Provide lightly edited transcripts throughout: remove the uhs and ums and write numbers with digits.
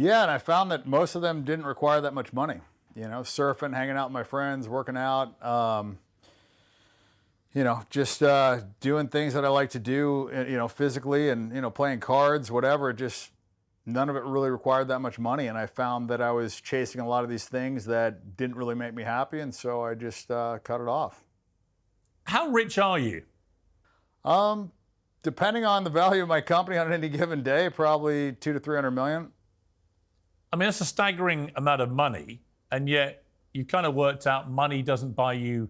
Yeah, and I found that most of them didn't require that much money. Surfing, hanging out with my friends, working out, just doing things that I like to do, physically and, playing cards, whatever. Just none of it really required that much money. And I found that I was chasing a lot of these things that didn't really make me happy. And so I just cut it off. How rich are you? Depending on the value of my company on any given day, probably 2 to 300 million. I mean, that's a staggering amount of money, and yet you kind of worked out money doesn't buy you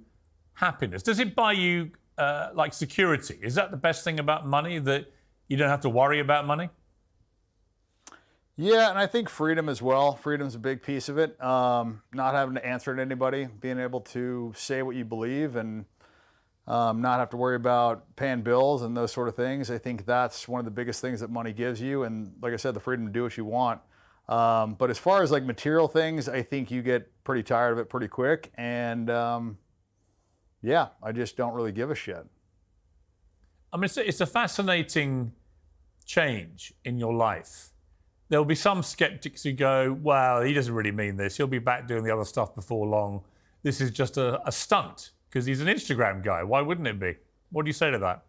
happiness. Does it buy you like security? Is that the best thing about money, that you don't have to worry about money? Yeah, and I think freedom as well. Freedom's a big piece of it. Not having to answer to anybody, being able to say what you believe, and not have to worry about paying bills and those sort of things. I think that's one of the biggest things that money gives you. And like I said, the freedom to do what you want. But as far as like material things, I think you get pretty tired of it pretty quick. And yeah, I just don't really give a shit. I mean, it's a fascinating change in your life. There'll be some skeptics who go, well, he doesn't really mean this. He'll be back doing the other stuff before long. This is just a stunt because he's an Instagram guy. Why wouldn't it be? What do you say to that?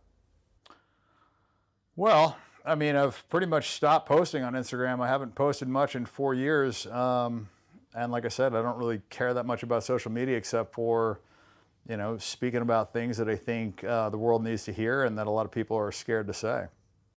Well, I mean, I've pretty much stopped posting on Instagram. I haven't posted much in 4 years. And like I said, I don't really care that much about social media except for, speaking about things that I think the world needs to hear and that a lot of people are scared to say.